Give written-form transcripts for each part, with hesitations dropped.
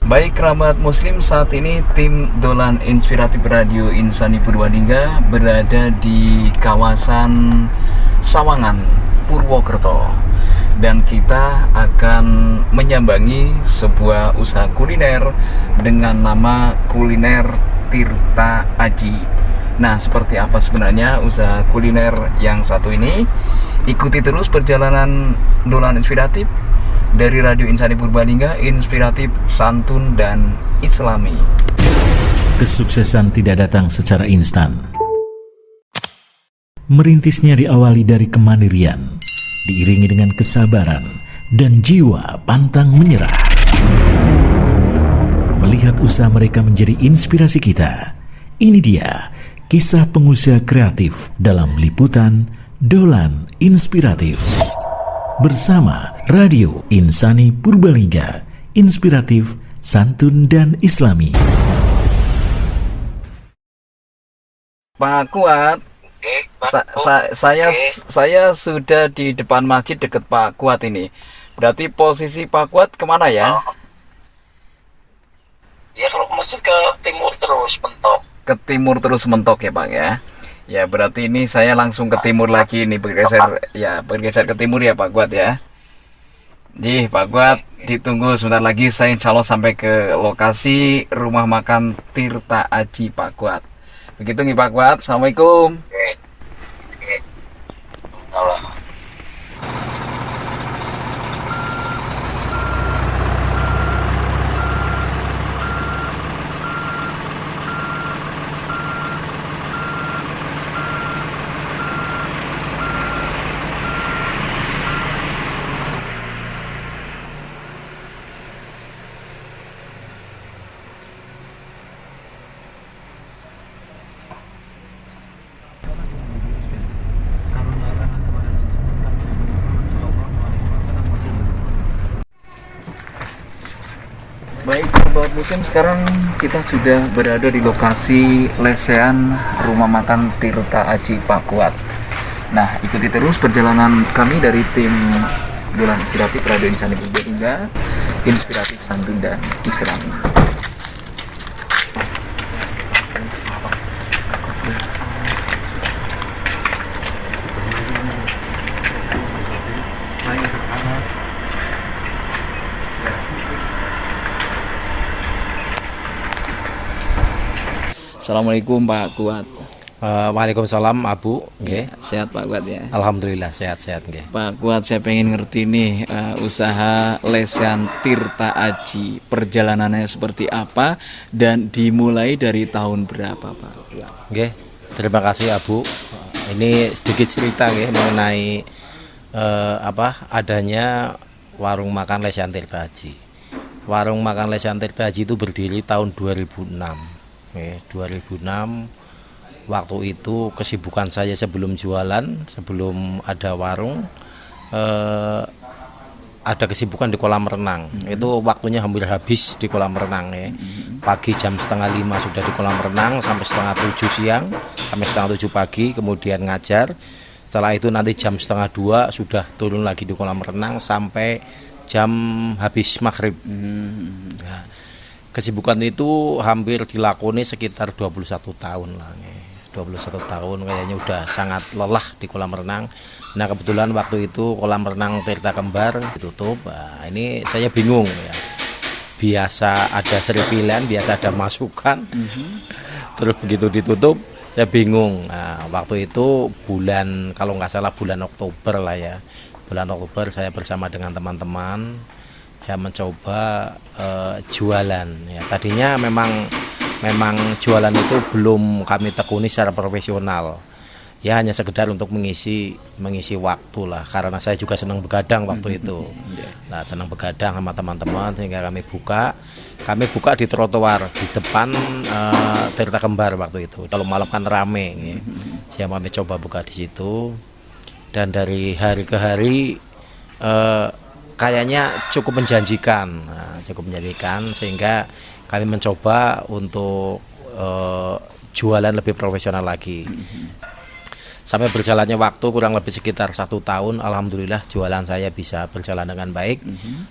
Baik kerabat muslim, saat ini tim Dolan Inspiratif Radio Insani Purbalingga berada di kawasan Sawangan, Purwokerto. Dan kita akan menyambangi sebuah usaha kuliner dengan nama Kuliner Tirta Aji. Nah, seperti apa sebenarnya usaha kuliner yang satu ini? Ikuti terus perjalanan Dolan Inspiratif dari Radio Insani Purbalingga, inspiratif, santun, dan islami. Kesuksesan tidak datang secara instan. Merintisnya diawali dari kemandirian, diiringi dengan kesabaran dan jiwa pantang menyerah. Melihat usaha mereka menjadi inspirasi kita, ini dia kisah pengusaha kreatif dalam liputan Dolan Inspiratif. Bersama Radio Insani Purbalingga, inspiratif, santun, dan islami. Pak Kuat, saya sudah di depan masjid dekat Pak Kuat ini. Berarti posisi Pak Kuat kemana ya? Ya kalau masjid ke timur terus mentok. Ke timur terus mentok ya Pak ya. Ya berarti ini saya langsung ke timur lagi nih, bergeser ke timur ya Pak Kuat ya. Ji Pak Kuat, ditunggu sebentar lagi, saya insya Allah sampai ke lokasi rumah makan Tirta Aji Pak Kuat. Begitu nih Pak Kuat, Assalamualaikum. Allah. Baik sahabat muslim, sekarang kita sudah berada di lokasi lesehan rumah makan Tirta Aji Pak Kuat. Nah, ikuti terus perjalanan kami dari tim Dolan Inspiratif Radio Insani Purbalingga, inspiratif, santun, dan islami. Assalamualaikum Pak Kuat. Waalaikumsalam Abu. Ya, sehat Pak Kuat ya. Alhamdulillah sehat-sehat nggih. Pak Kuat, saya pengen ngerti nih usaha lesehan Tirta Aji, perjalanannya seperti apa dan dimulai dari tahun berapa Pak Kuat? Nggih. Terima kasih Abu. Ini sedikit cerita nggih mengenai adanya warung makan lesehan Tirta Aji. Warung makan lesehan Tirta Aji itu berdiri tahun 2006. 2006 waktu itu kesibukan saya sebelum jualan, sebelum ada warung, ada kesibukan di kolam renang. Itu waktunya hampir habis di kolam renang ya. Pagi jam 6:30 sudah di kolam renang sampai 6:30 siang, sampai 6:30 pagi, kemudian ngajar. Setelah itu nanti jam 1:30 sudah turun lagi di kolam renang sampai jam habis maghrib. Nah, kesibukan itu hampir dilakoni sekitar 21 tahun lah. 21 tahun kayaknya udah sangat lelah di kolam renang. Nah, kebetulan waktu itu kolam renang Tirta Kembar ditutup. Nah, ini saya bingung ya. Biasa ada seripilan, biasa ada masukan. Terus begitu ditutup, saya bingung. Nah, waktu itu bulan, kalau nggak salah bulan Oktober lah ya. Bulan Oktober saya bersama dengan teman-teman ya mencoba jualan ya. Tadinya memang jualan itu belum kami tekuni secara profesional ya, hanya sekedar untuk mengisi waktu lah, karena saya juga senang begadang waktu itu. Nah, senang begadang sama teman-teman sehingga kami buka di trotoar di depan Tirta Kembar waktu itu. Kalau malam kan rame ya. Saya kami coba buka di situ, dan dari hari ke hari kayaknya cukup menjanjikan, sehingga kami mencoba untuk jualan lebih profesional lagi. Sampai berjalannya waktu kurang lebih sekitar 1 tahun, alhamdulillah jualan saya bisa berjalan dengan baik.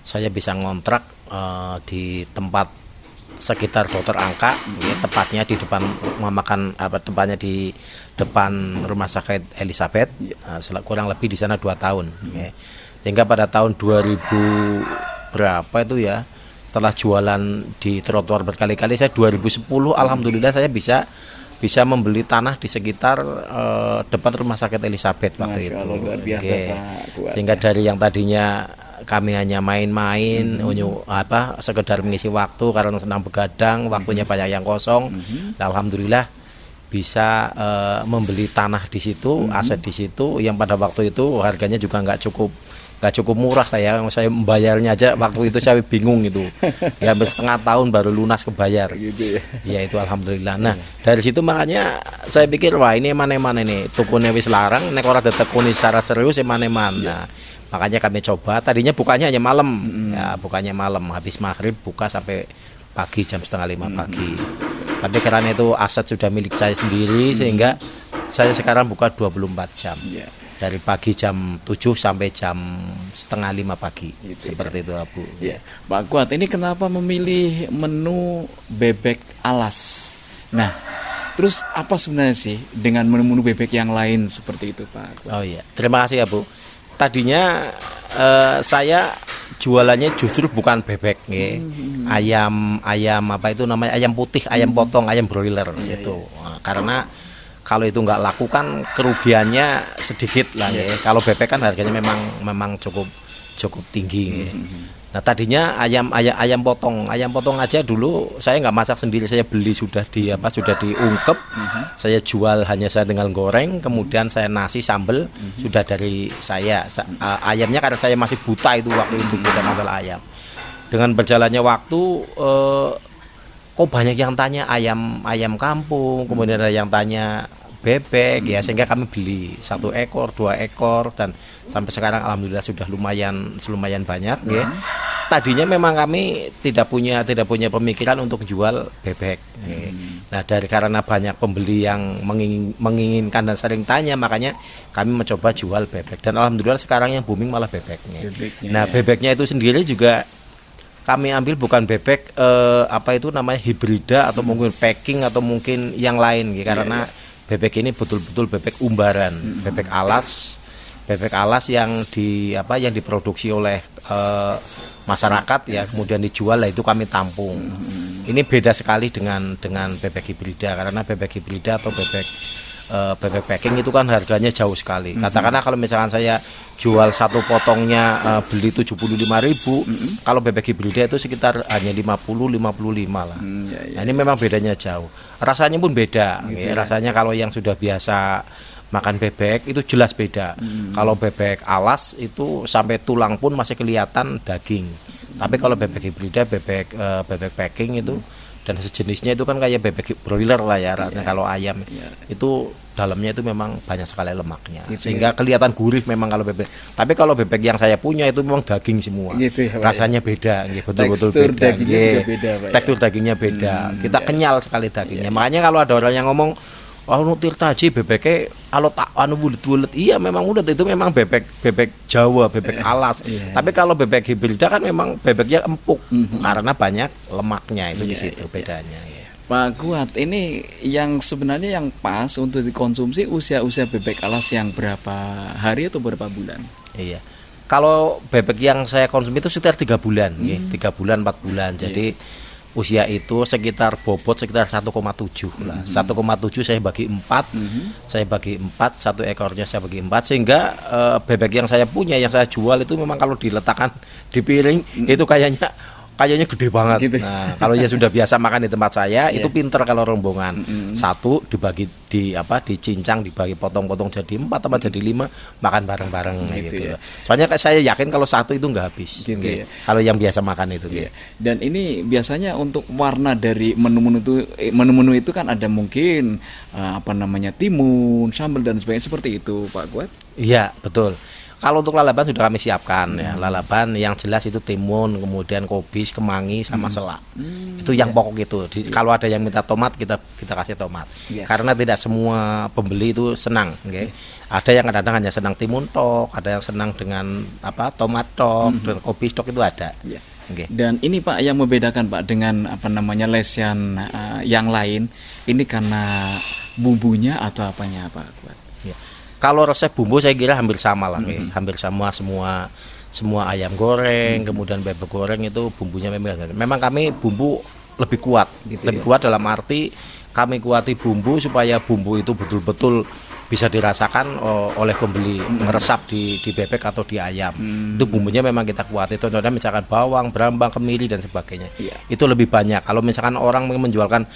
Saya bisa ngontrak di tempat sekitar Dokter Angka, tepatnya di depan tepatnya di depan Rumah Sakit Elizabeth, kurang lebih di sana 2 tahun. Sehingga pada tahun 2000 berapa itu ya, setelah jualan di trotoar berkali-kali, saya 2010 alhamdulillah saya bisa membeli tanah di sekitar depan Rumah Sakit Elizabeth waktu itu. Luar biasa, Pak Kuat. Sehingga dari yang tadinya kami hanya main-main, sekedar mengisi waktu karena senang begadang, waktunya banyak yang kosong. Nah, alhamdulillah bisa membeli tanah di situ, aset di situ, yang pada waktu itu harganya juga nggak cukup murah lah ya. Saya membayarnya aja waktu itu saya bingung itu. Ya hampir setengah tahun baru lunas kebayar. Gitu ya. Ya itu alhamdulillah. Nah, dari situ makanya saya pikir wah ini eman-eman ini. Tukune wis larang nek ora ditekuni secara serius eman-eman. Nah, makanya kami coba. Tadinya bukanya hanya malam. Ya, bukanya malam habis maghrib buka sampai pagi jam 4:30 pagi. Tapi karena itu aset sudah milik saya sendiri sehingga saya sekarang buka 24 jam. Dari pagi jam 7 sampai jam 4:30 pagi. Seperti itu, Bu. Ya, Pak Kuat, ini kenapa memilih menu bebek alas? Nah, terus apa sebenarnya sih dengan menu-menu bebek yang lain seperti itu, Pak Kuat? Oh iya, terima kasih ya, Bu. Tadinya saya jualannya justru bukan bebek, ayam apa itu namanya, ayam putih, ayam potong, ayam broiler gitu. Nah, karena kalau itu nggak laku kan kerugiannya sedikit lah ya. Kalau bebek kan harganya memang cukup tinggi. Nah, tadinya ayam potong aja dulu saya nggak masak sendiri, saya beli sudah diungkep. Saya jual hanya saya tinggal goreng, kemudian saya nasi sambel sudah dari saya. Ayamnya karena saya masih buta itu waktu itu, buta masalah ayam. Dengan berjalannya waktu kok banyak yang tanya ayam kampung, kemudian ada yang tanya bebek ya, sehingga kami beli 1 ekor, 2 ekor, dan sampai sekarang alhamdulillah sudah lumayan banyak ya. Tadinya memang kami tidak punya pemikiran untuk jual bebek. Nah, karena banyak pembeli yang menginginkan dan sering tanya, makanya kami mencoba jual bebek, dan alhamdulillah sekarang yang booming malah bebeknya. Nah, bebeknya itu sendiri juga kami ambil bukan bebek hibrida atau mungkin packing atau mungkin yang lain gitu. Karena bebek ini betul-betul bebek umbaran, bebek alas yang diproduksi oleh masyarakat ya, kemudian dijual lah, itu kami tampung. Ini beda sekali dengan bebek hibrida, karena bebek hibrida atau bebek packing itu kan harganya jauh sekali. Katakanlah kalau misalkan saya jual satu potongnya beli 75.000, kalau bebek hibrida itu sekitar hanya 50-55 lah. Nah, ini memang bedanya jauh. Rasanya pun beda. Rasanya kalau yang sudah biasa makan bebek itu jelas beda. Kalau bebek alas itu sampai tulang pun masih kelihatan daging. Tapi kalau bebek hibrida, bebek packing itu dan sejenisnya itu kan kayak bebek broiler lah ya. Kalau ayam itu dalamnya itu memang banyak sekali lemaknya, sehingga kelihatan gurih memang kalau bebek. Tapi kalau bebek yang saya punya itu memang daging semua. Rasanya beda, betul-betul beda. Tekstur dagingnya beda. Kita kenyal sekali dagingnya. Makanya kalau ada orang yang ngomong, Tirta Haji bebeknya kalau tak bulet-bulet, iya memang udah itu memang bebek Jawa, bebek alas. Tapi kalau bebek hibrida kan memang bebeknya empuk karena banyak lemaknya, itu di situ bedanya. Pak Kuat, ini yang sebenarnya yang pas untuk dikonsumsi usia bebek alas yang berapa hari atau berapa bulan? Iya. Kalau bebek yang saya konsumsi itu sekitar 3 bulan, 3 bulan 4 bulan. Jadi usia itu sekitar bobot sekitar 1,7 lah. 1,7 saya bagi 4. Saya bagi 4, 1 ekornya saya bagi 4, sehingga bebek yang saya punya, yang saya jual itu memang kalau diletakkan di piring itu kayaknya gede banget. Gitu. Nah, kalau yang sudah biasa makan di tempat saya itu pinter kalau rombongan. Satu dibagi dicincang, dibagi potong-potong jadi 4 atau jadi 5, makan bareng-bareng gitu. Ya. Soalnya saya yakin kalau satu itu nggak habis. Gitu ya. Kalau yang biasa makan itu. Ya. Dan ini biasanya untuk warna dari menu-menu itu kan ada mungkin timun, sambal dan sebagainya, seperti itu, Pak Kuat. Iya, betul. Kalau untuk lalapan sudah kami siapkan ya. Lalapan yang jelas itu timun, kemudian kobis, kemangi sama selak. Itu yang pokok itu. Kalau ada yang minta tomat, kita kasih tomat. Karena tidak semua pembeli itu senang, Ada yang kadang-kadang hanya senang timun tok, ada yang senang dengan tomat tok, dan kobis tok itu ada. nggih. Dan ini Pak yang membedakan Pak dengan Lesian yang lain, ini karena bumbunya atau apanya Pak Kuat? Ya. Kalau resep bumbu saya kira hampir sama lah, hampir sama semua ayam goreng, kemudian bebek goreng itu bumbunya memang kami bumbu lebih kuat, gitu lebih kuat dalam arti kami kuati bumbu supaya bumbu itu betul-betul bisa dirasakan oleh pembeli, meresap di bebek atau di ayam. Itu bumbunya memang kita kuati. Contohnya misalkan bawang, brambang, kemiri dan sebagainya. Itu lebih banyak. Kalau misalkan orang menjualkan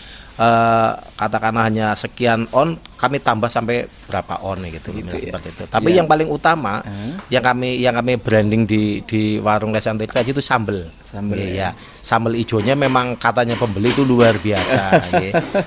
katakanlah hanya sekian on, kami tambah sampai berapa on gitu, seperti itu. Tapi yang paling utama yang kami branding di warung Lesian Tirta itu sambel. Ya. Sambel ijonya memang katanya pembeli itu luar biasa.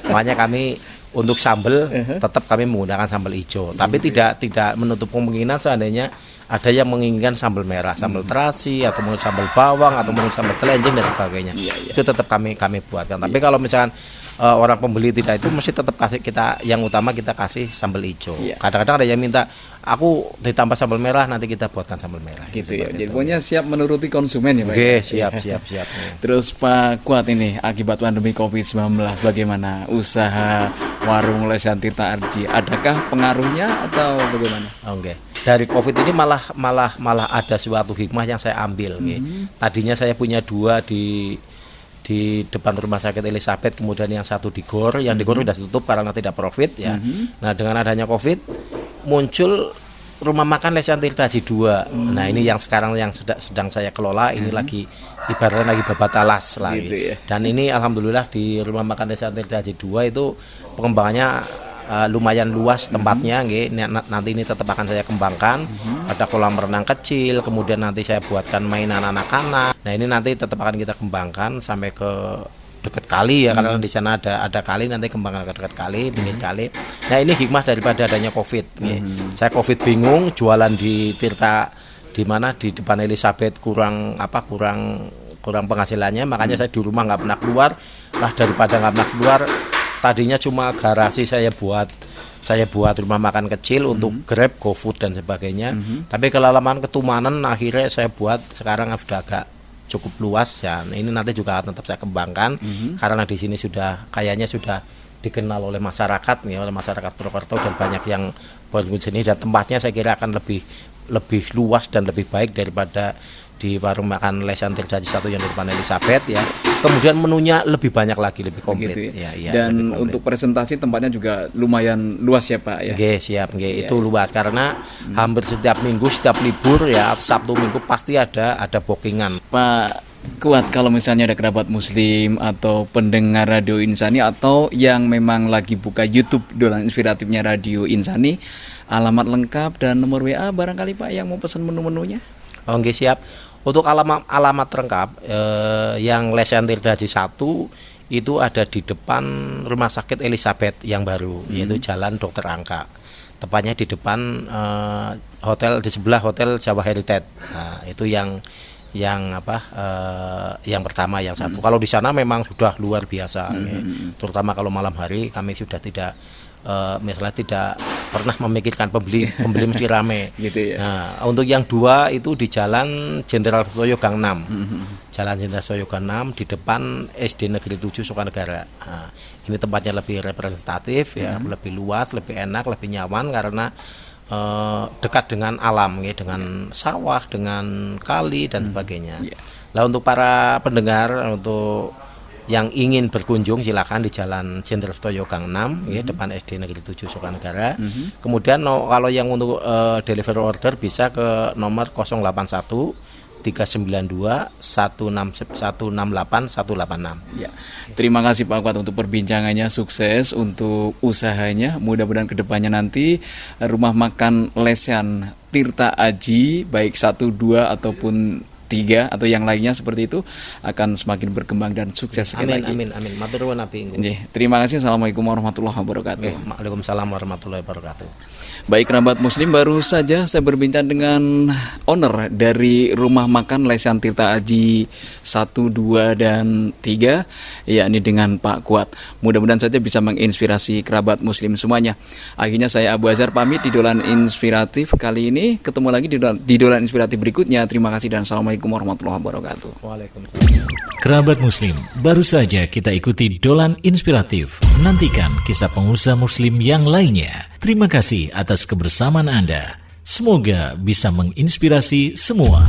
Makanya kami untuk sambal tetap kami menggunakan sambal hijau, tapi tidak menutup kemungkinan seandainya ada yang menginginkan sambal merah, sambal terasi atau mungkin sambal bawang atau mungkin sambal telenjeng dan sebagainya. Itu tetap kami buatkan. Tapi kalau misalkan orang pembeli tidak, itu mesti tetap kasih kita, yang utama kita kasih sambal hijau. Kadang-kadang ada yang minta aku ditambah sambal merah, nanti kita buatkan sambal merah. Gitu ya. Jadi pokoknya siap menuruti konsumen ya Pak. Oke, siap. Terus Pak Kuat, ini akibat pandemi Covid-19 bagaimana usaha warung Lesian Tirta Aji? Adakah pengaruhnya atau bagaimana? Oke. Dari Covid ini malah ada suatu hikmah yang saya ambil. Tadinya saya punya 2 di depan rumah sakit Elizabeth, kemudian yang satu di GOR, yang di GOR sudah tutup karena tidak profit ya. Nah, dengan adanya Covid muncul rumah makan Lesian Tirta Aji 2. Nah, ini yang sekarang yang sedang saya kelola, ini lagi ibaratnya lagi babat alas lah. Gitu ya. Dan ini alhamdulillah di rumah makan Lesian Tirta Aji 2 itu pengembangannya lumayan luas tempatnya, nanti ini tetap akan saya kembangkan. Ada kolam renang kecil, kemudian nanti saya buatkan mainan anak-anak. Nah, ini nanti tetap akan kita kembangkan sampai ke dekat kali ya, karena di sana ada kali, nanti kembangkan ke dekat kali, pinggir kali. Nah, ini hikmah daripada adanya Covid. Saya Covid bingung jualan di Tirta di depan Elizabeth kurang penghasilannya, makanya saya di rumah nggak pernah keluar. Lah daripada nggak pernah keluar, tadinya cuma garasi saya buat rumah makan kecil untuk Grab, GoFood dan sebagainya. Tapi kelalaman ketumanan, akhirnya saya buat sekarang sudah agak cukup luas ya. Ini nanti juga tetap saya kembangkan karena di sini kayaknya sudah dikenal oleh masyarakat nih, oleh masyarakat Purwokerto, dan banyak yang berkunjung sini, dan tempatnya saya kira akan lebih luas dan lebih baik daripada di warung makan Lesian Tirta Aji 1 yang di depan Elizabeth ya. Kemudian menunya lebih banyak lagi, lebih komplit. Gitu ya. Ya, dan untuk presentasi tempatnya juga lumayan luas ya Pak ya. Siap. Itu luas karena hampir setiap minggu, setiap libur ya, Sabtu Minggu pasti ada bookingan. Pak Kuat, kalau misalnya ada kerabat muslim atau pendengar Radio Insani atau yang memang lagi buka YouTube Dolan Inspiratifnya Radio Insani, alamat lengkap dan nomor WA barangkali Pak yang mau pesan menu-menunya. Oke, siap. Untuk alamat lengkap yang Lesian Tirta Aji 1 itu ada di depan Rumah Sakit Elizabeth yang baru, yaitu Jalan Dr. Angka. Tepatnya di depan hotel, di sebelah Hotel Jawa Heritage. Nah, itu yang pertama, yang satu. Kalau di sana memang sudah luar biasa, terutama kalau malam hari kami sudah tidak misalnya tidak pernah memikirkan pembeli mesti rame. Gitu ya. Nah, untuk yang 2 itu di Jalan Jenderal Sutoyo Gang 6. Jalan Jenderal Sutoyo Gang 6 di depan SD Negeri 7 Sukanegara. Nah, ini tempatnya lebih representatif ya, lebih luas, lebih enak, lebih nyaman karena dekat dengan alam ya, dengan sawah, dengan kali dan sebagainya. Lah untuk para pendengar, untuk yang ingin berkunjung silakan di Jalan Jenderal Sutoyo Gang 6 ya, depan SD Negeri 7 Sukanegara. Kemudian kalau yang untuk delivery order bisa ke nomor 081 392 168 186. Ya. Terima kasih Pak Kuat untuk perbincangannya, sukses untuk usahanya. Mudah-mudahan kedepannya nanti rumah makan Lesian Tirta Aji baik 1, 2 ataupun 3 atau yang lainnya seperti itu akan semakin berkembang dan sukses sekali lagi. Amin. Matur nuwun Nabi. Terima kasih. Assalamualaikum warahmatullahi wabarakatuh. Waalaikumsalam warahmatullahi wabarakatuh. Baik kerabat muslim, baru saja saya berbincang dengan owner dari rumah makan Lesian Tirta Aji 1, 2 dan 3, yakni dengan Pak Kuat. Mudah-mudahan saja bisa menginspirasi kerabat muslim semuanya. Akhirnya saya Abu Azhar pamit di Dolan Inspiratif kali ini. Ketemu lagi di Dolan Inspiratif berikutnya. Terima kasih dan assalamualaikum Assalamualaikum warahmatullahi wabarakatuh. Waalaikumsalam. Kerabat Muslim, baru saja kita ikuti Dolan Inspiratif. Nantikan kisah pengusaha Muslim yang lainnya. Terima kasih atas kebersamaan Anda. Semoga bisa menginspirasi semua.